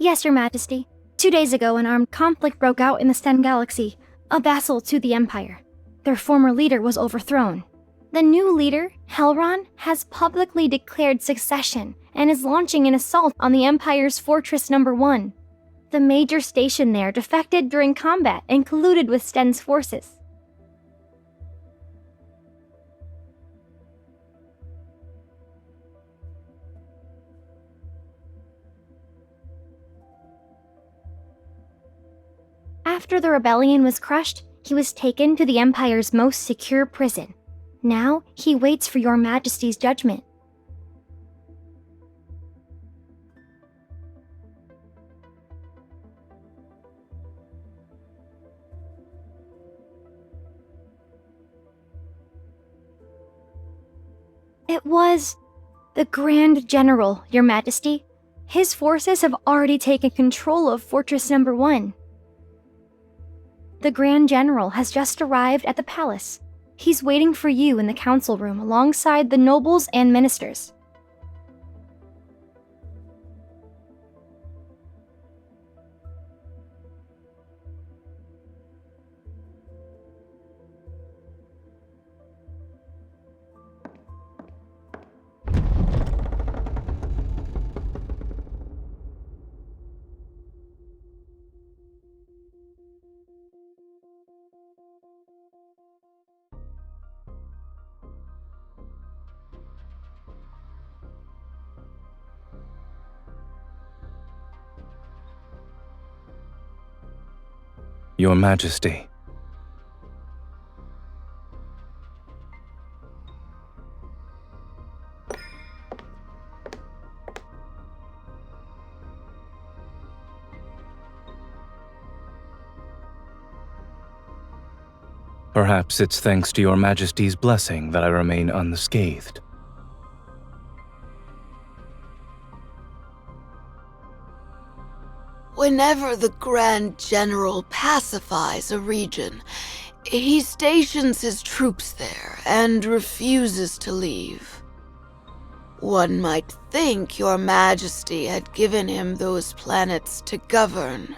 Yes, Your Majesty. 2 days ago, an armed conflict broke out in the Sten Galaxy, a vassal to the Empire. Their former leader was overthrown. The new leader, Helron, has publicly declared succession and is launching an assault on the Empire's Fortress Number 1. The major station there defected during combat and colluded with Sten's forces. After the rebellion was crushed, he was taken to the Empire's most secure prison. Now, he waits for Your Majesty's judgment. It was the Grand General, Your Majesty. His forces have already taken control of Fortress Number 1. The Grand General has just arrived at the palace. He's waiting for you in the council room alongside the nobles and ministers. Your Majesty. Perhaps it's thanks to Your Majesty's blessing that I remain unscathed. Whenever the Grand General pacifies a region, he stations his troops there and refuses to leave. One might think Your Majesty had given him those planets to govern.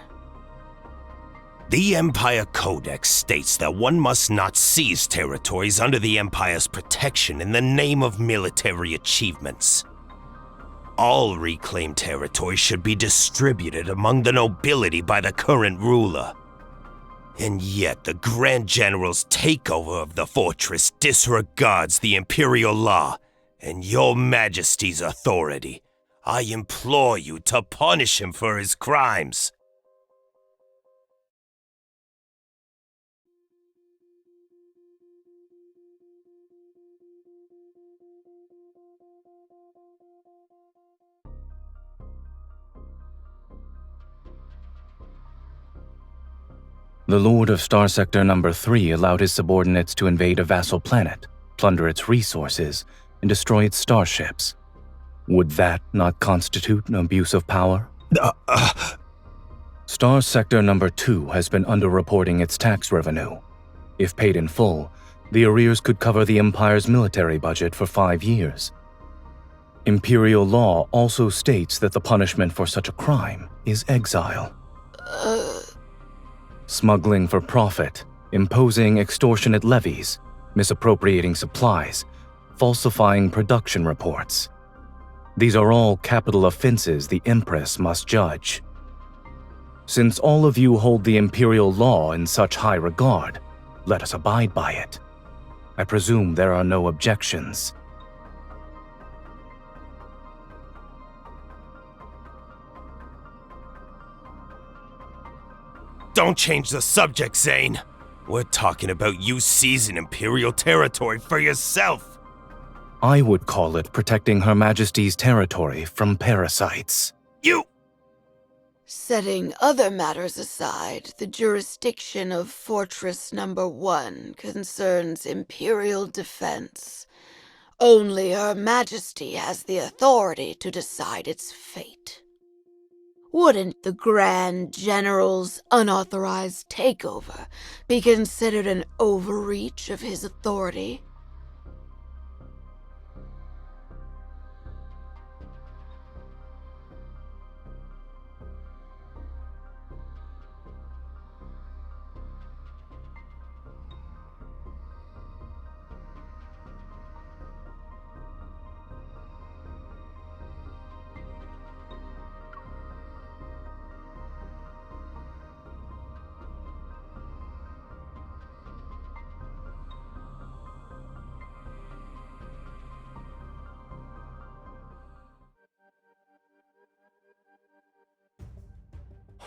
The Empire Codex states that one must not seize territories under the Empire's protection in the name of military achievements. All reclaimed territory should be distributed among the nobility by the current ruler. And yet the Grand General's takeover of the fortress disregards the Imperial law and Your Majesty's authority. I implore you to punish him for his crimes. The Lord of Star Sector Number 3 allowed his subordinates to invade a vassal planet, plunder its resources, and destroy its starships. Would that not constitute an abuse of power? Star Sector Number 2 has been underreporting its tax revenue. If paid in full, the arrears could cover the Empire's military budget for 5 years. Imperial law also states that the punishment for such a crime is exile. Smuggling for profit, imposing extortionate levies, misappropriating supplies, falsifying production reports. These are all capital offenses the Empress must judge. Since all of you hold the Imperial law in such high regard, let us abide by it. I presume there are no objections. Don't change the subject, Zayne. We're talking about you seizing Imperial territory for yourself. I would call it protecting Her Majesty's territory from parasites. You... Setting other matters aside, the jurisdiction of Fortress Number 1 concerns Imperial defense. Only Her Majesty has the authority to decide its fate. Wouldn't the Grand General's unauthorized takeover be considered an overreach of his authority?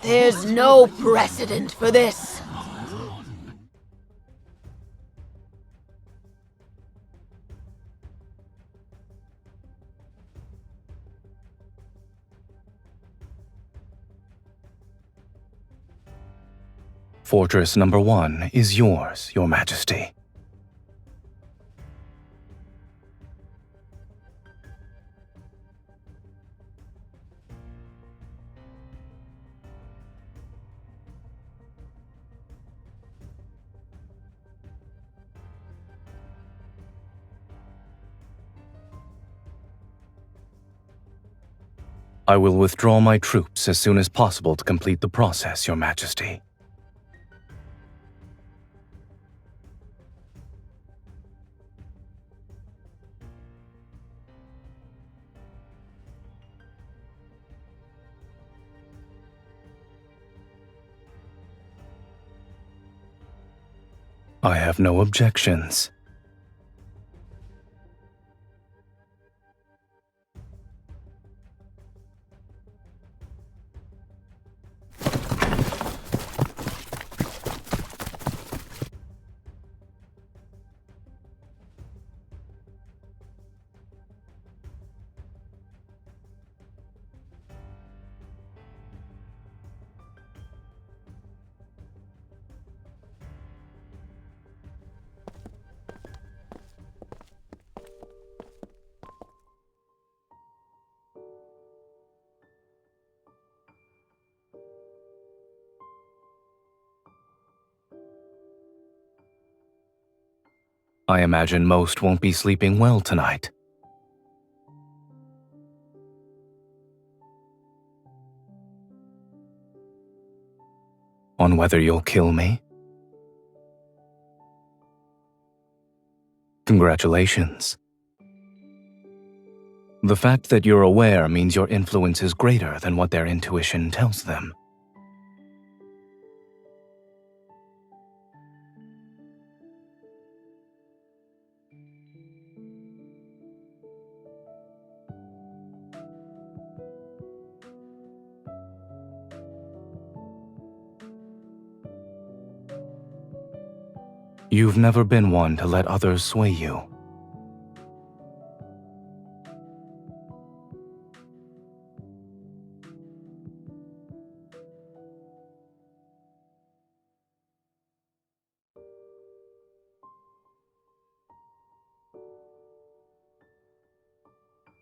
There's no precedent for this. Fortress number 1 is yours, Your Majesty. I will withdraw my troops as soon as possible to complete the process, Your Majesty. I have no objections. I imagine most won't be sleeping well tonight. On whether you'll kill me? Congratulations. The fact that you're aware means your influence is greater than what their intuition tells them. You've never been one to let others sway you.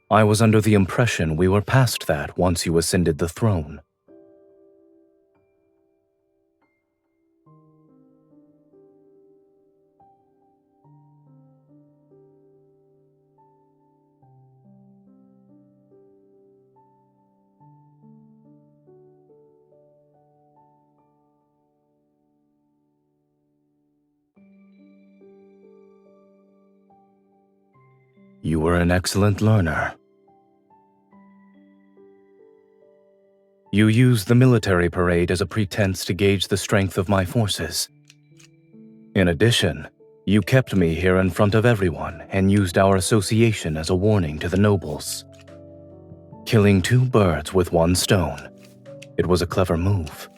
I was under the impression we were past that once you ascended the throne. You were an excellent learner. You used the military parade as a pretense to gauge the strength of my forces. In addition, you kept me here in front of everyone and used our association as a warning to the nobles. Killing two birds with one stone. It was a clever move.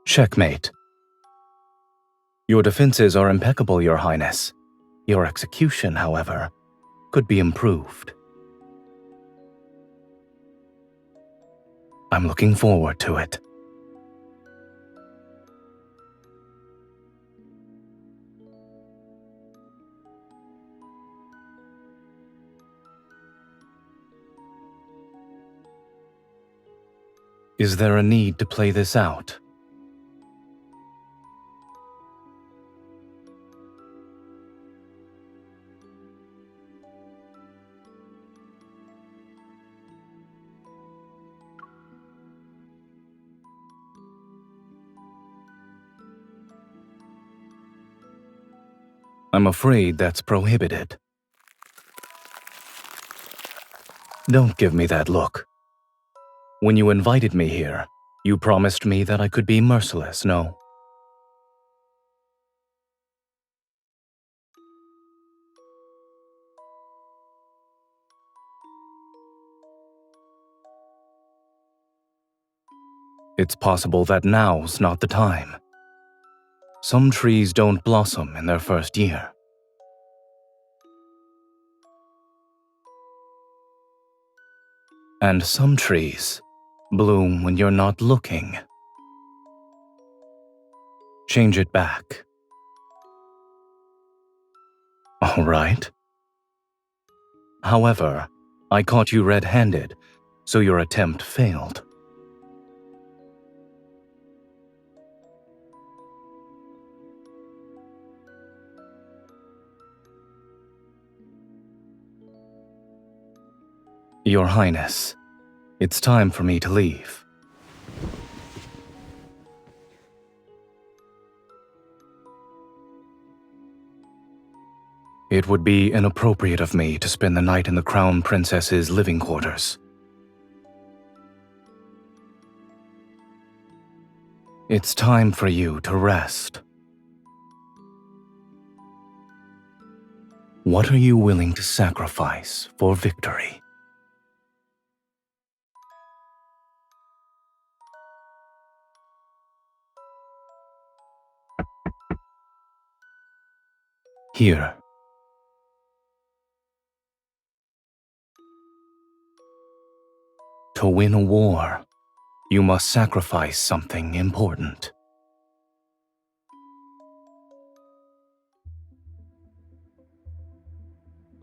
Checkmate. Your defenses are impeccable, Your Highness. Your execution, however, could be improved. I'm looking forward to it. Is there a need to play this out? I'm afraid that's prohibited. Don't give me that look. When you invited me here, you promised me that I could be merciless, no? It's possible that now's not the time. Some trees don't blossom in their first year. And some trees bloom when you're not looking. Change it back. All right. However, I caught you red-handed, so your attempt failed. Your Highness, it's time for me to leave. It would be inappropriate of me to spend the night in the Crown Princess's living quarters. It's time for you to rest. What are you willing to sacrifice for victory? Here. To win a war, you must sacrifice something important.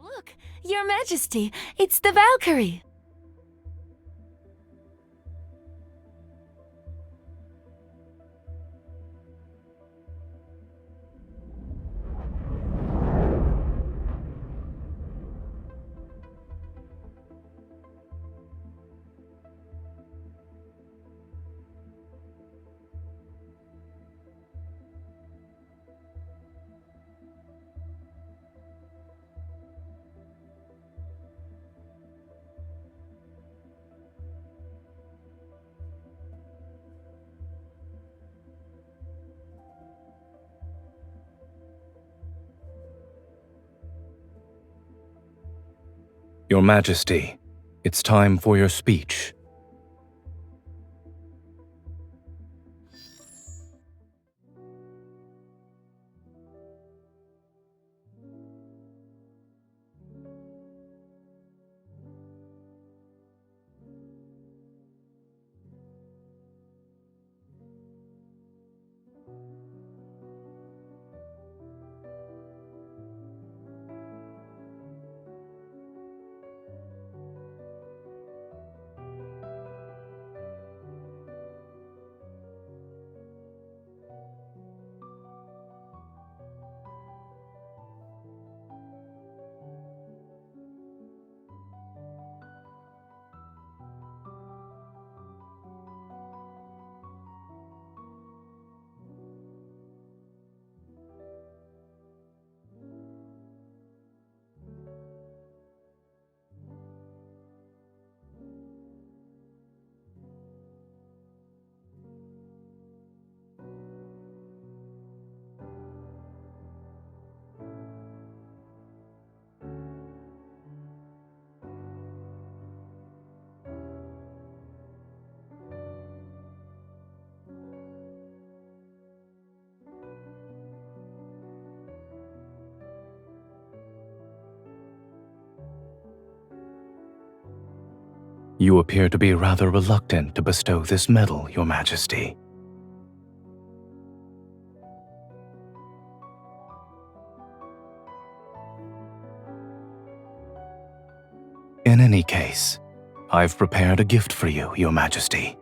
Look, Your Majesty, it's the Valkyrie. Your Majesty, it's time for your speech. You appear to be rather reluctant to bestow this medal, Your Majesty. In any case, I've prepared a gift for you, Your Majesty.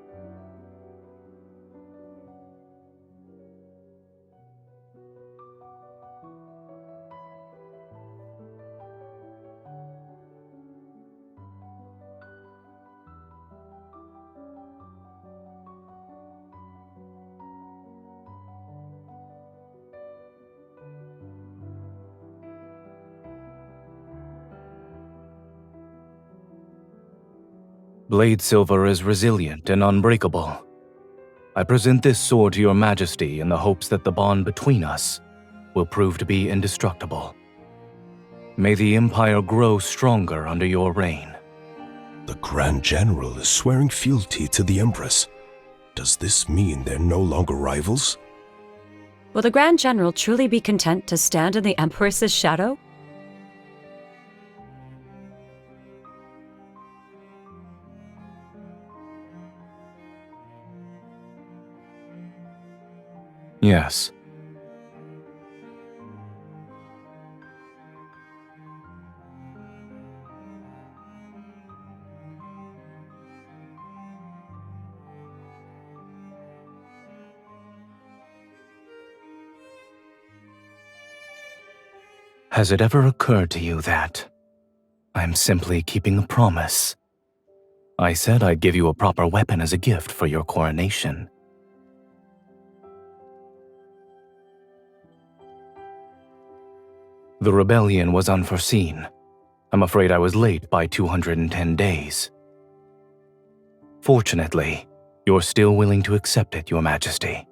Blade silver is resilient and unbreakable. I present this sword to your majesty in the hopes that the bond between us will prove to be indestructible. May the Empire grow stronger under your reign. The Grand General is swearing fealty to the Empress. Does this mean they're no longer rivals? Will the Grand General truly be content to stand in the Empress's shadow? Yes. Has it ever occurred to you that I'm simply keeping a promise? I said I'd give you a proper weapon as a gift for your coronation. The rebellion was unforeseen. I'm afraid I was late by 210 days. Fortunately, you're still willing to accept it, Your Majesty.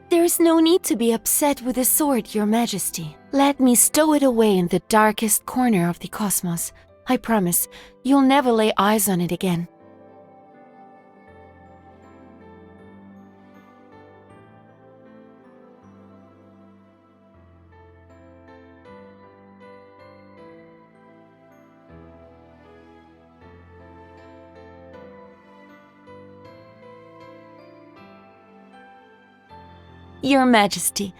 There is no need to be upset with the sword, Your Majesty. Let me stow it away in the darkest corner of the cosmos. I promise, you'll never lay eyes on it again. Your Majesty,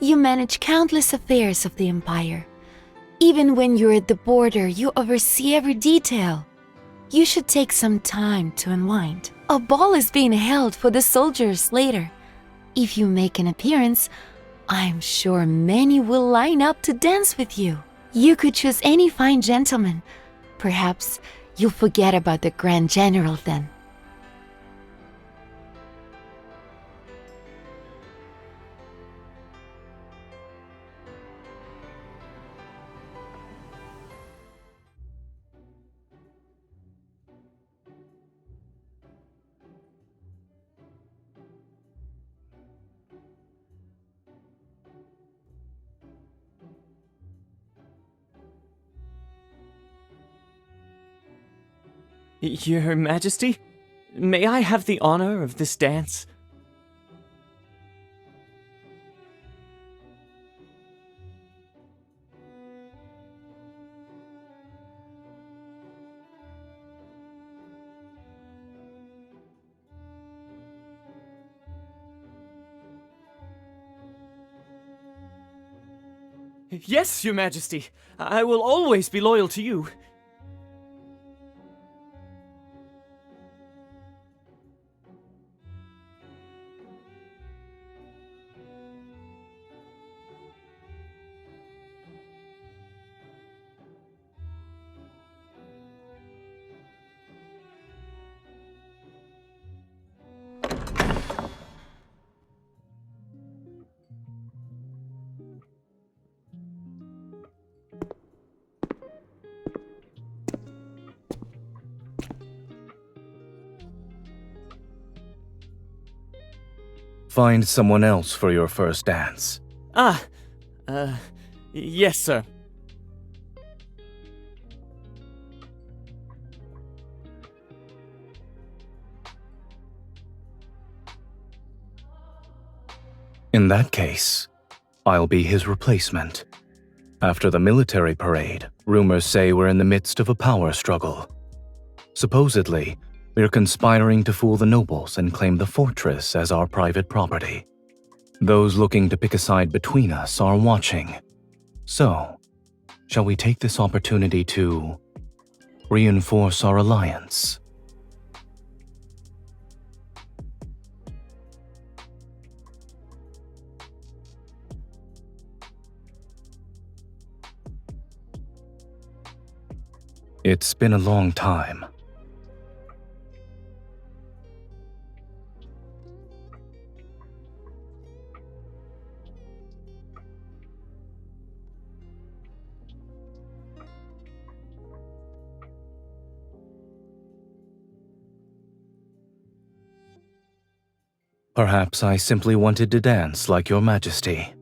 you manage countless affairs of the Empire. Even when you're at the border, you oversee every detail. You should take some time to unwind. A ball is being held for the soldiers later. If you make an appearance, I'm sure many will line up to dance with you. You could choose any fine gentleman. Perhaps you'll forget about the Grand General then. Your Majesty, may I have the honor of this dance? Yes, Your Majesty. I will always be loyal to you. Find someone else for your first dance. Yes, sir. In that case, I'll be his replacement. After the military parade, rumors say we're in the midst of a power struggle. Supposedly, we're conspiring to fool the nobles and claim the fortress as our private property. Those looking to pick a side between us are watching. So, shall we take this opportunity to reinforce our alliance? It's been a long time. Perhaps I simply wanted to dance like your Majesty.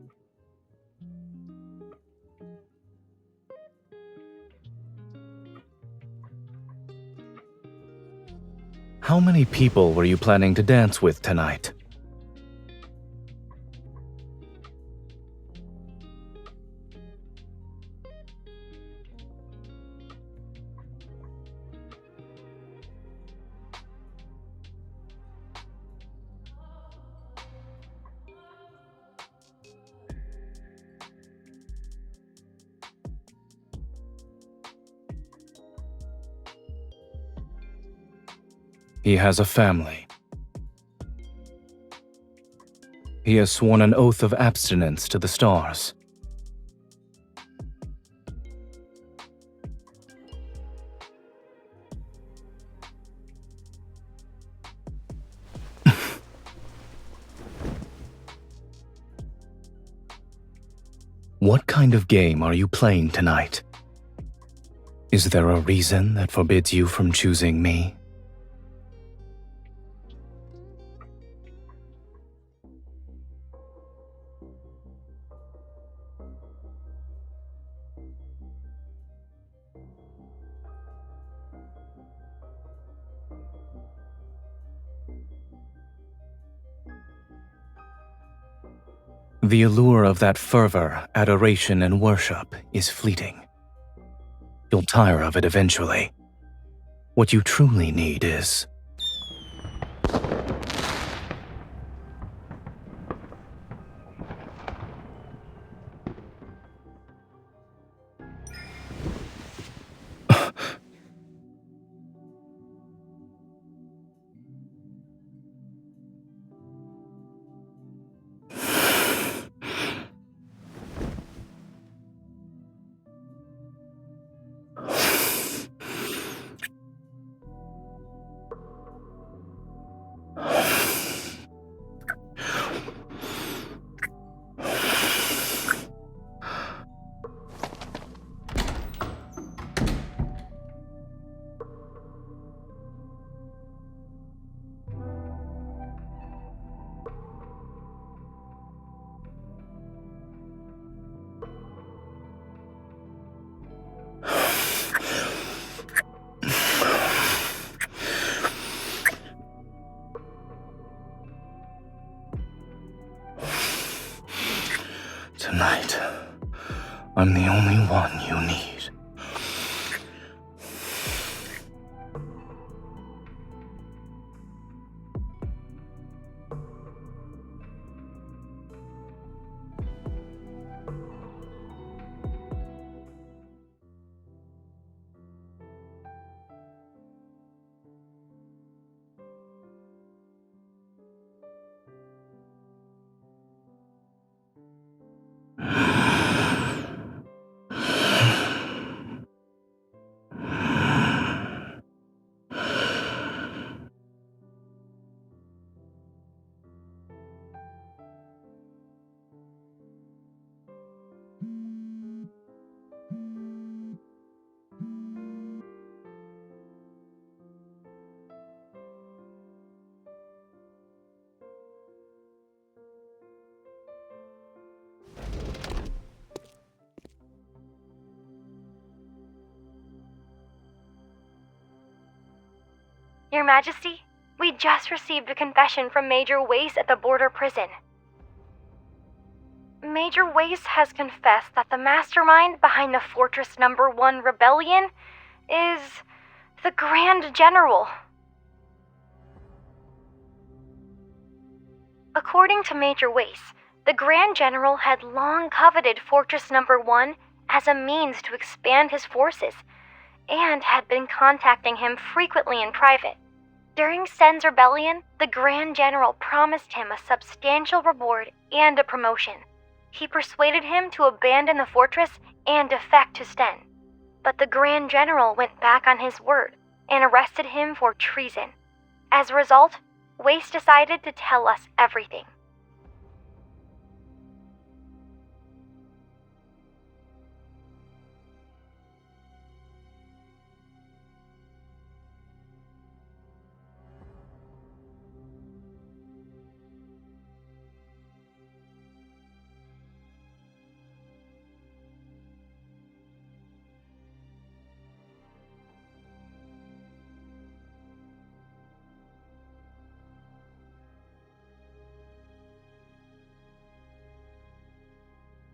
How many people were you planning to dance with tonight? He has a family. He has sworn an oath of abstinence to the stars. What kind of game are you playing tonight? Is there a reason that forbids you from choosing me? The allure of that fervor, adoration, and worship is fleeting. You'll tire of it eventually. What you truly need is... Tonight, I'm the only one you need. Your Majesty, we just received a confession from Major Wace at the border prison. Major Wace has confessed that the mastermind behind the Fortress Number 1 rebellion is the Grand General. According to Major Wace, The Grand General had long coveted Fortress Number 1 as a means to expand his forces, and had been contacting him frequently in private. During Sen's rebellion, the Grand General promised him a substantial reward and a promotion. He persuaded him to abandon the fortress and defect to Sten. But the Grand General went back on his word and arrested him for treason. As a result, Waste decided to tell us everything.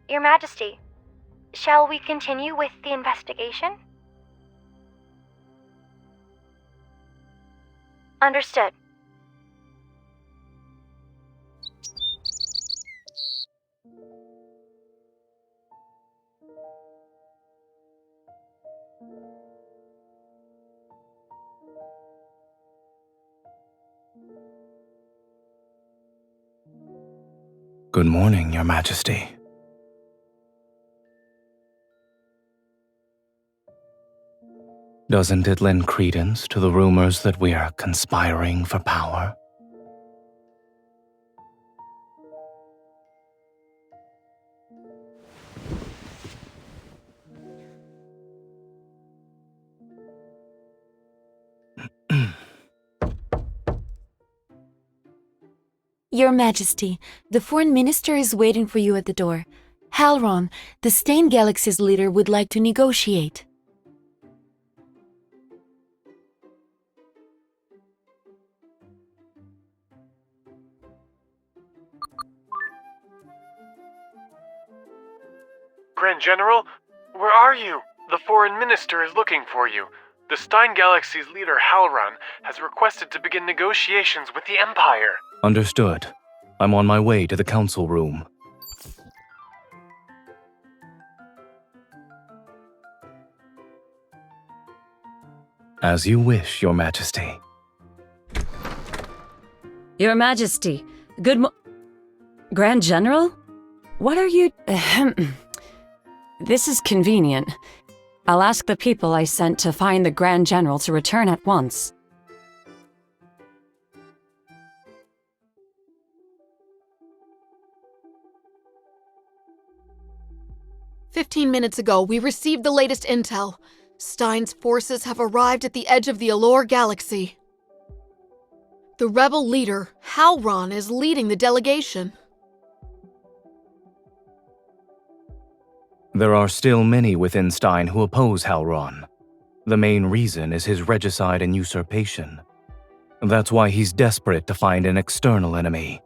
Your Majesty, shall we continue with the investigation? Understood. Good morning, Your Majesty. Doesn't it lend credence to the rumors that we are conspiring for power? Your Majesty, the Foreign Minister is waiting for you at the door. Halron, the Stain Galaxy's leader, would like to negotiate. Grand General, where are you? The Foreign Minister is looking for you. The Stein Galaxy's leader, Halron, has requested to begin negotiations with the Empire. Understood. I'm on my way to the council room. As you wish, Your Majesty. Your Majesty, Grand General? What are you... This is convenient. I'll ask the people I sent to find the Grand General to return at once. "15 minutes ago, we received the latest intel. Stein's forces have arrived at the edge of the Allure Galaxy. The rebel leader, Halron, is leading the delegation. There are still many within Stein who oppose Halron. The main reason is his regicide and usurpation. That's why he's desperate to find an external enemy.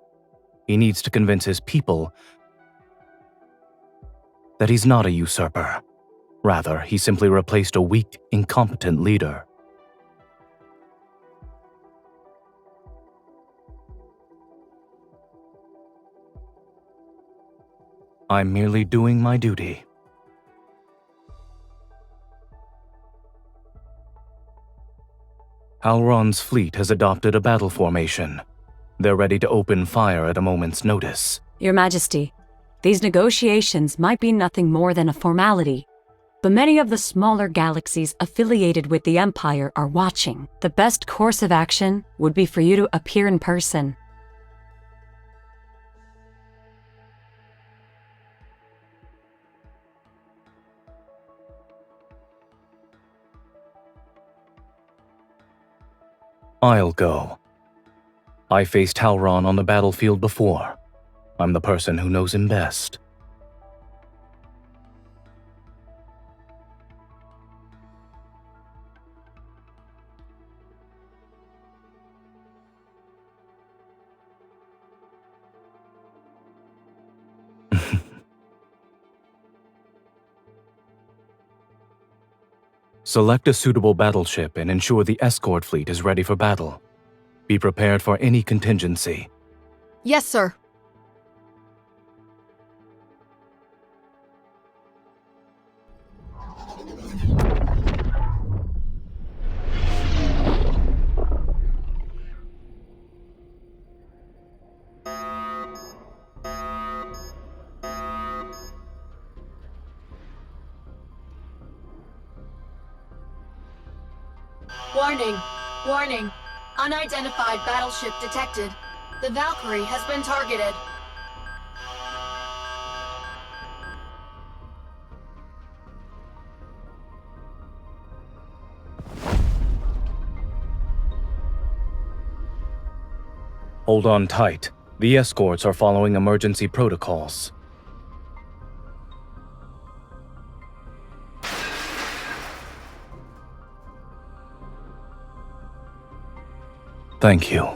He needs to convince his people that he's not a usurper. Rather, he simply replaced a weak, incompetent leader. I'm merely doing my duty. Halron's fleet has adopted a battle formation. They're ready to open fire at a moment's notice. Your Majesty, these negotiations might be nothing more than a formality, but many of the smaller galaxies affiliated with the Empire are watching. The best course of action would be for you to appear in person. I'll go. I faced Halron on the battlefield before. I'm the person who knows him best. Select a suitable battleship and ensure the escort fleet is ready for battle. Be prepared for any contingency. Yes, sir. Warning. Warning. Unidentified battleship detected. The Valkyrie has been targeted. Hold on tight. The escorts are following emergency protocols. Thank you.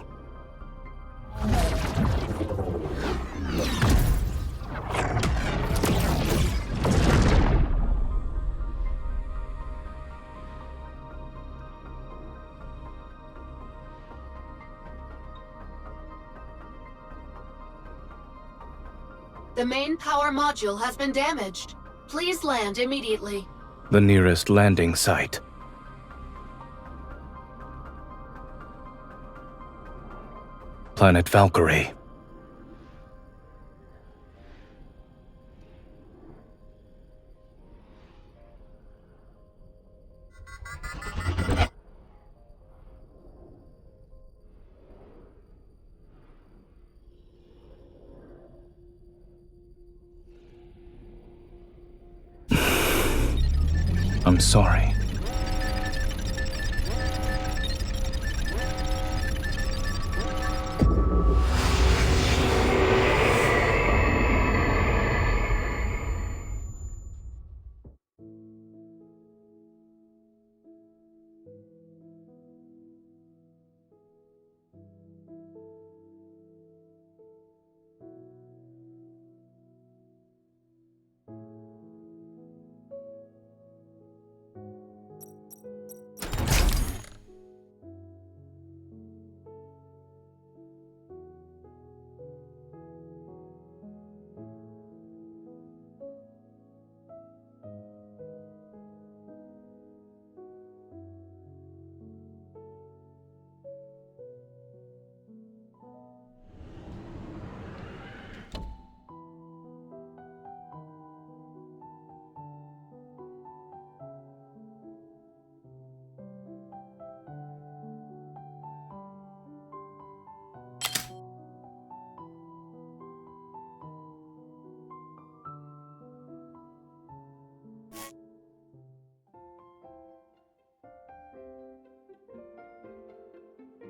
The main power module has been damaged. Please land immediately. The nearest landing site. Planet Valkyrie. I'm sorry.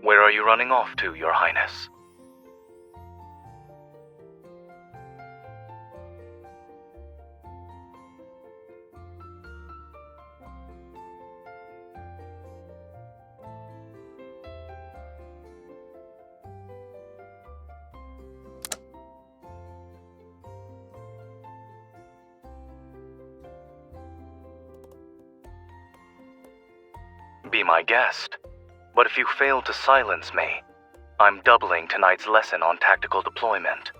Where are you running off to, Your Highness? Be my guest. But if you fail to silence me, I'm doubling tonight's lesson on tactical deployment.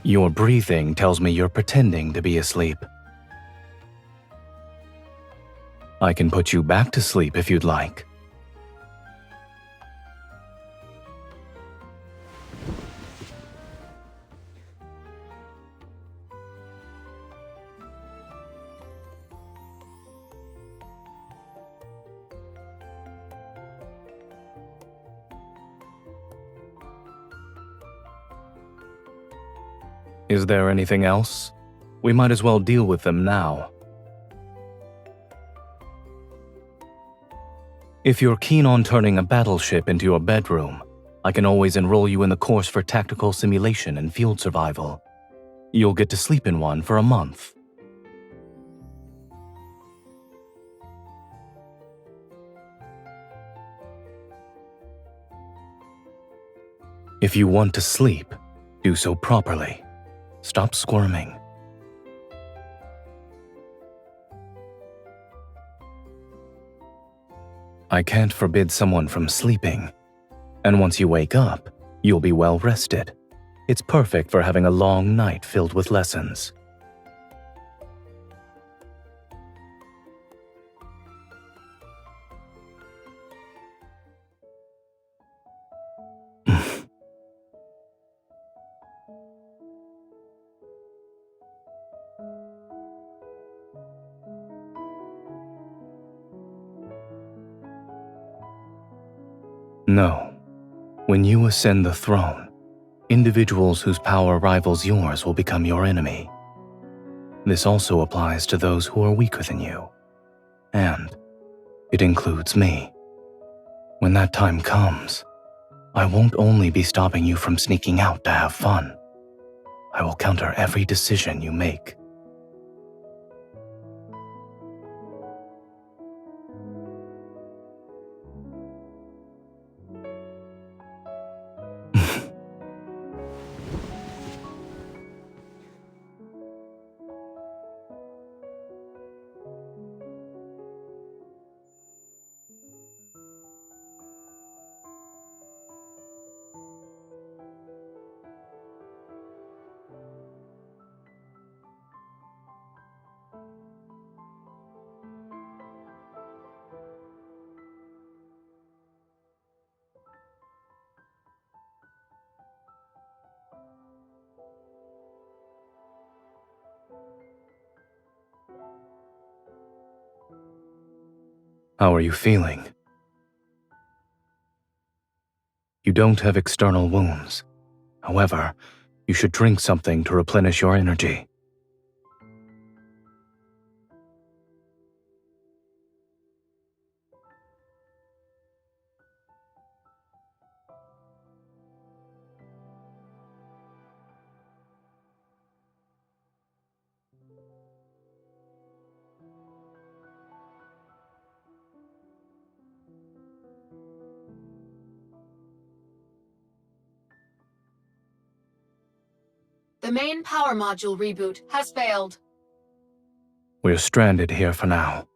Your breathing tells me you're pretending to be asleep. I can put you back to sleep if you'd like. Is there anything else? We might as well deal with them now. If you're keen on turning a battleship into your bedroom, I can always enroll you in the course for tactical simulation and field survival. You'll get to sleep in one for a month. If you want to sleep, do so properly. Stop squirming. I can't forbid someone from sleeping, and once you wake up, you'll be well rested. It's perfect for having a long night filled with lessons. No. When you ascend the throne, individuals whose power rivals yours will become your enemy. This also applies to those who are weaker than you. And it includes me. When that time comes, I won't only be stopping you from sneaking out to have fun. I will counter every decision you make. How are you feeling? You don't have external wounds. However, you should drink something to replenish your energy. The main power module reboot has failed. We're stranded here for now,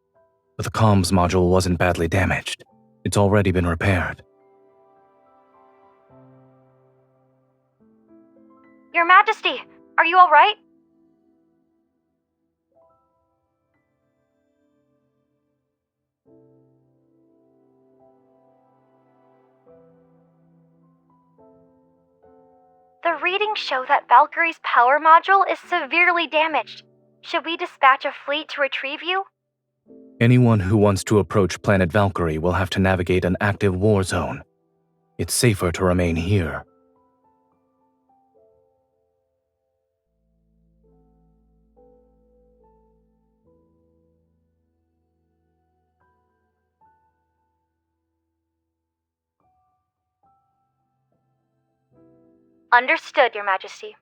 but the comms module wasn't badly damaged. It's already been repaired. Your Majesty, are you all right? The readings show that Valkyrie's power module is severely damaged. Should we dispatch a fleet to retrieve you? Anyone who wants to approach planet Valkyrie will have to navigate an active war zone. It's safer to remain here. Understood, Your Majesty.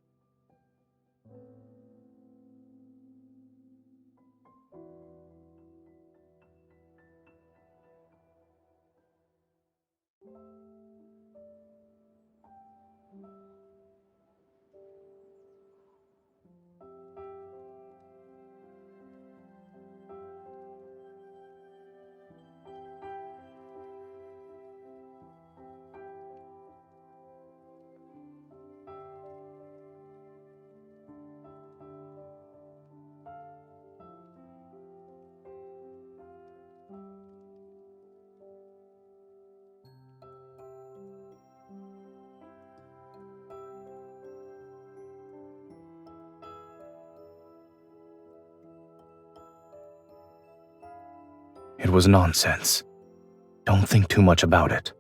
It was nonsense. Don't think too much about it.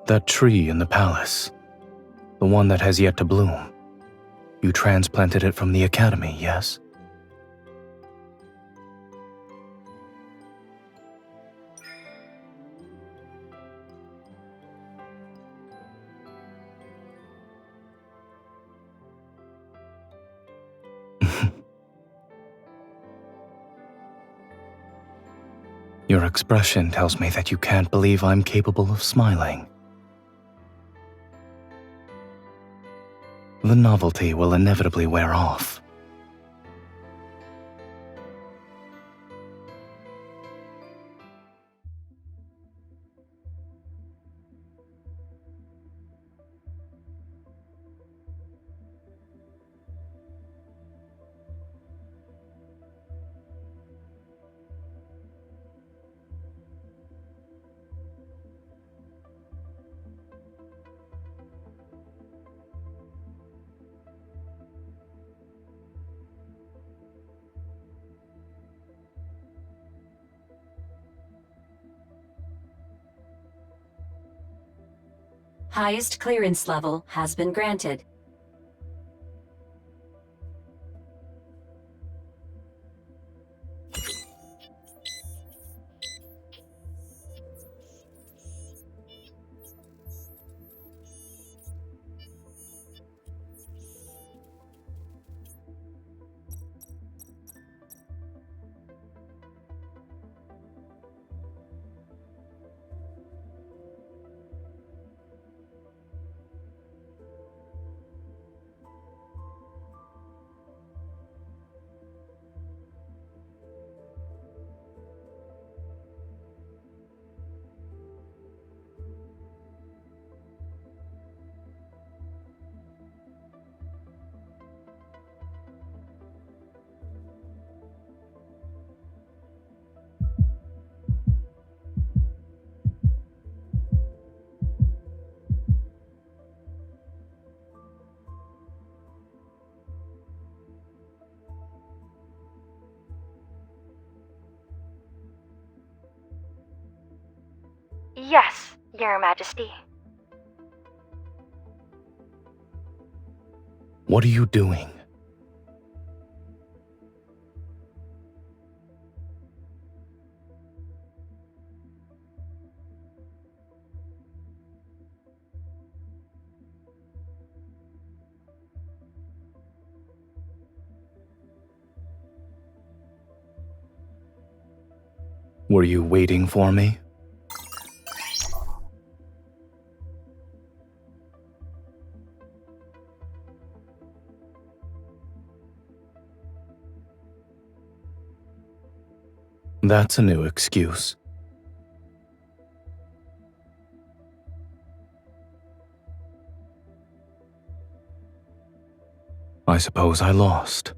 That tree in the palace, the one that has yet to bloom, you transplanted it from the academy, yes? Your expression tells me that you can't believe I'm capable of smiling. The novelty will inevitably wear off. Highest clearance level has been granted. Yes, Your Majesty. What are you doing? Were you waiting for me? That's a new excuse. I suppose I lost.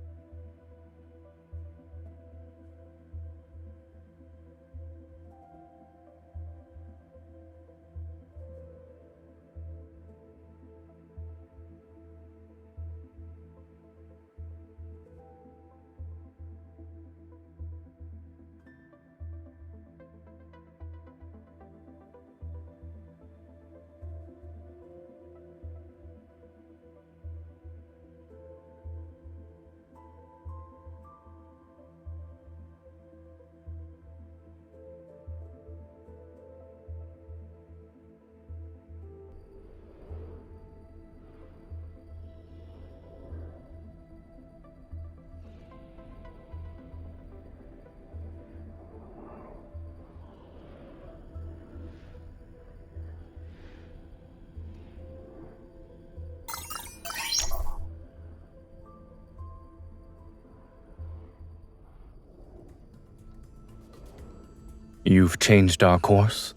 You've changed our course?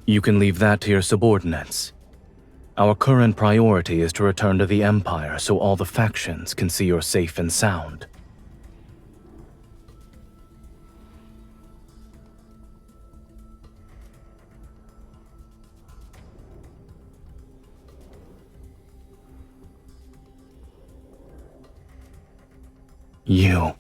You can leave that to your subordinates. Our current priority is to return to the Empire so all the factions can see you're safe and sound. You.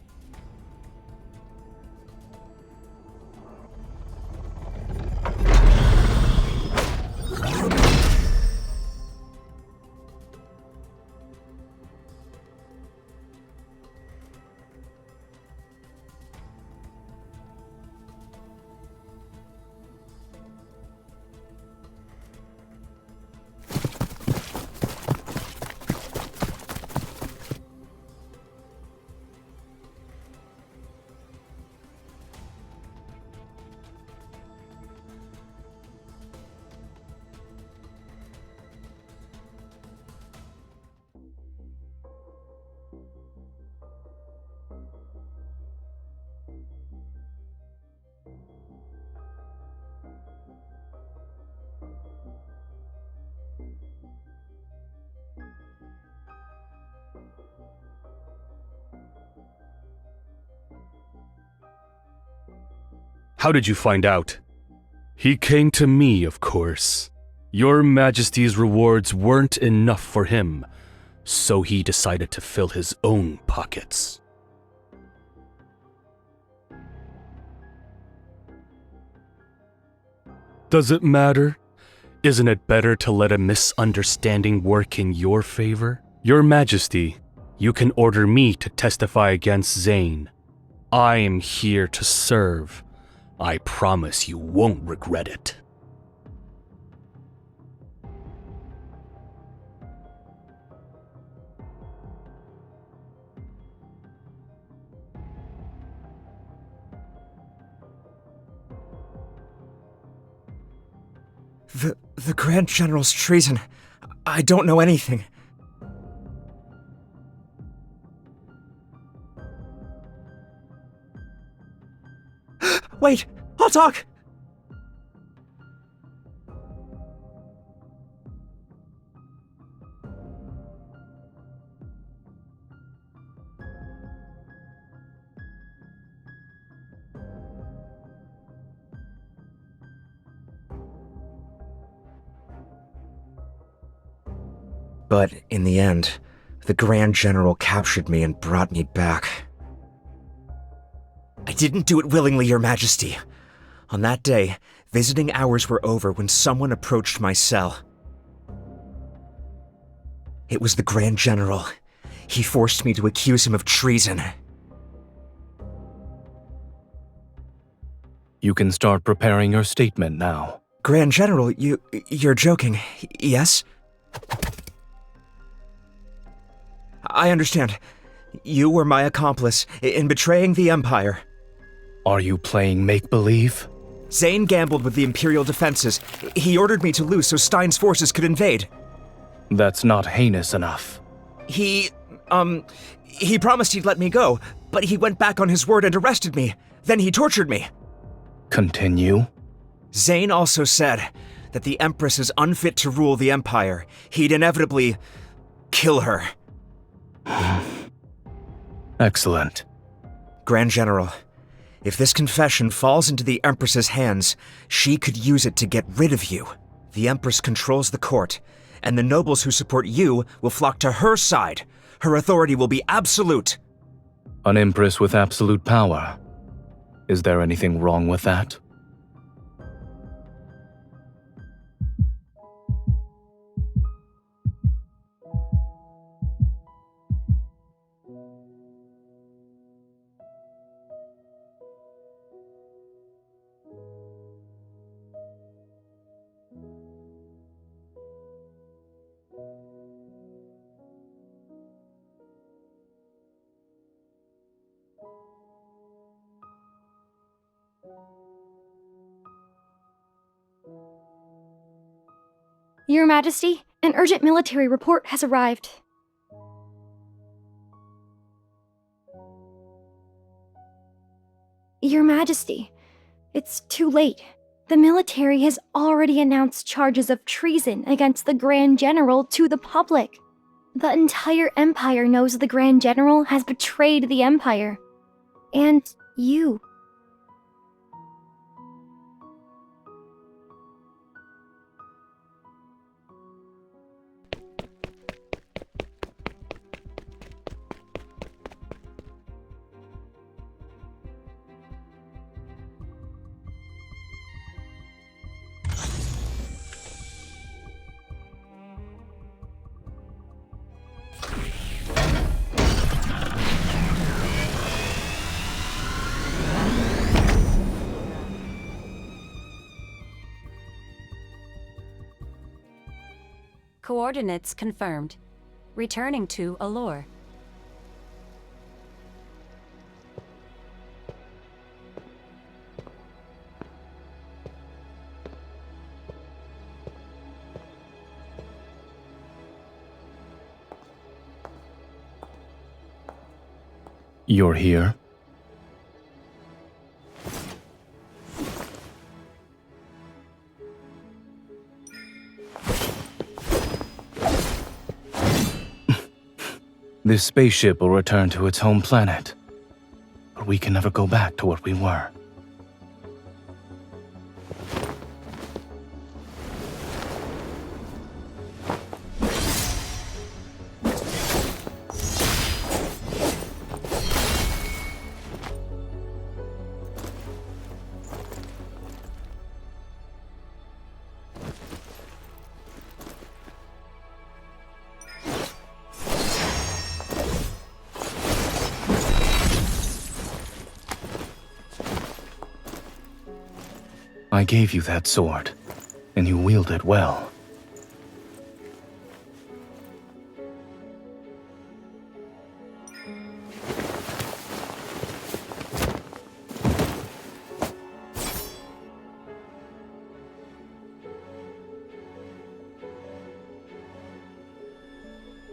How did you find out? He came to me, of course. Your Majesty's rewards weren't enough for him, so he decided to fill his own pockets. Does it matter? Isn't it better to let a misunderstanding work in your favor? Your Majesty, you can order me to testify against Zayne. I am here to serve. I promise you won't regret it. The Grand General's treason. I don't know anything. Wait! I'll talk! But in the end, the Grand General captured me and brought me back. I didn't do it willingly, Your Majesty. On that day, visiting hours were over when someone approached my cell. It was the Grand General. He forced me to accuse him of treason. You can start preparing your statement now. Grand General, you're joking, yes? I understand. You were my accomplice in betraying the Empire. Are you playing make-believe? Zayne gambled with the Imperial defenses. He ordered me to lose so Stein's forces could invade. That's not heinous enough. He promised he'd let me go, but he went back on his word and arrested me. Then he tortured me. Continue. Zayne also said that the Empress is unfit to rule the Empire. He'd inevitably kill her. Excellent. Grand General, if this confession falls into the Empress's hands, she could use it to get rid of you. The Empress controls the court, and the nobles who support you will flock to her side. Her authority will be absolute. An Empress with absolute power. Is there anything wrong with that? Your Majesty, an urgent military report has arrived. Your Majesty, it's too late. The military has already announced charges of treason against the Grand General to the public. The entire Empire knows the Grand General has betrayed the Empire. And you. Coordinates confirmed. Returning to Allure. You're here? This spaceship will return to its home planet, but we can never go back to what we were. I gave you that sword, and you wield it well.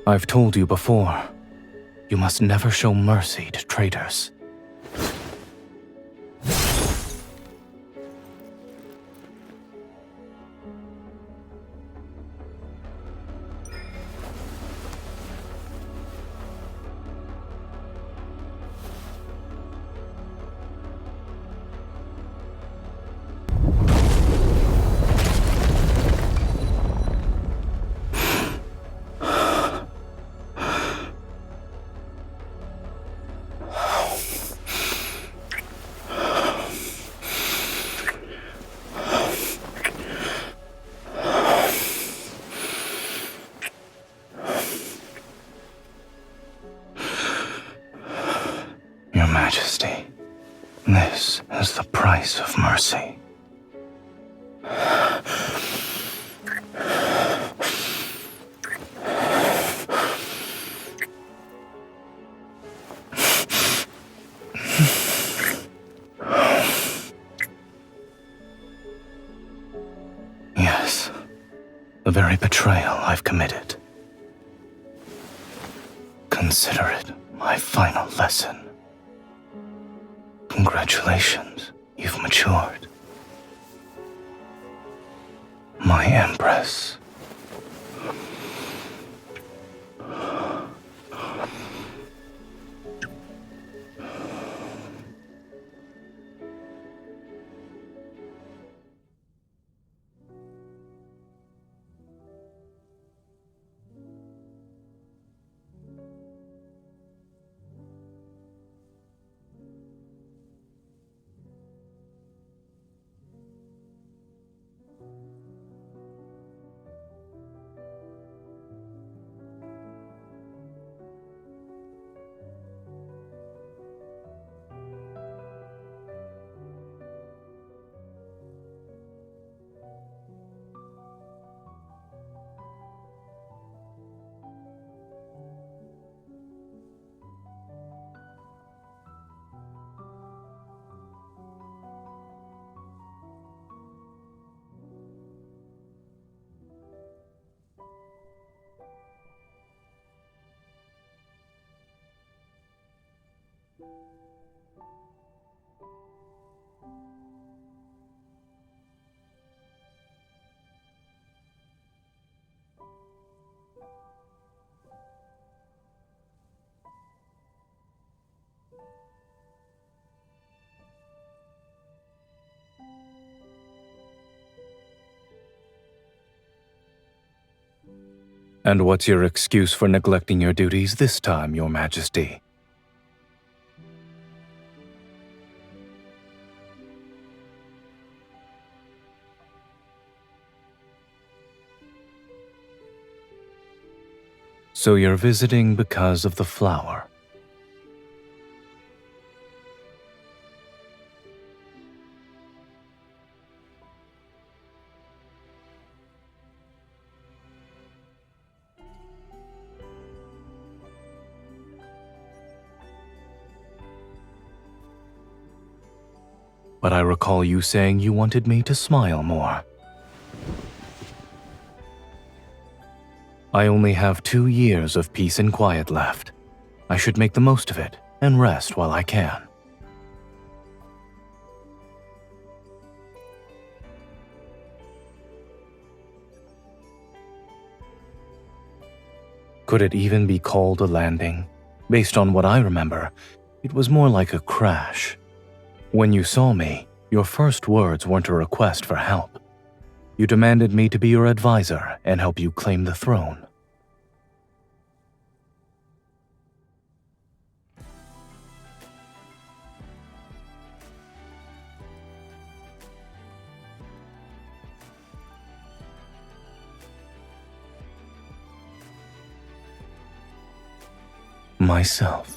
I've told you before, you must never show mercy to traitors. Your Majesty, this is the price of mercy. Yes, the very betrayal I've committed. Consider it my final lesson. Congratulations, you've matured. My Empress. And what's your excuse for neglecting your duties this time, Your Majesty? So you're visiting because of the flower. But I recall you saying you wanted me to smile more. I only have 2 years of peace and quiet left. I should make the most of it and rest while I can. Could it even be called a landing? Based on what I remember, it was more like a crash. When you saw me, your first words weren't a request for help. You demanded me to be your advisor and help you claim the throne. Myself.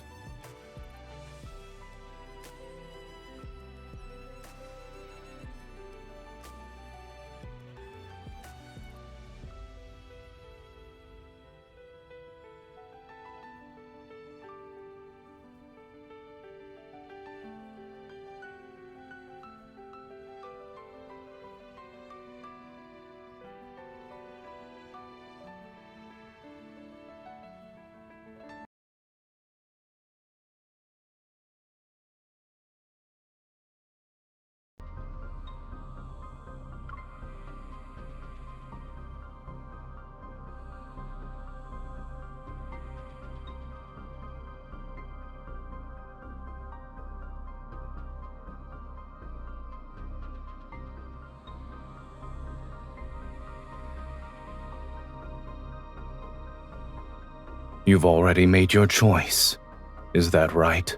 You've already made your choice. Is that right?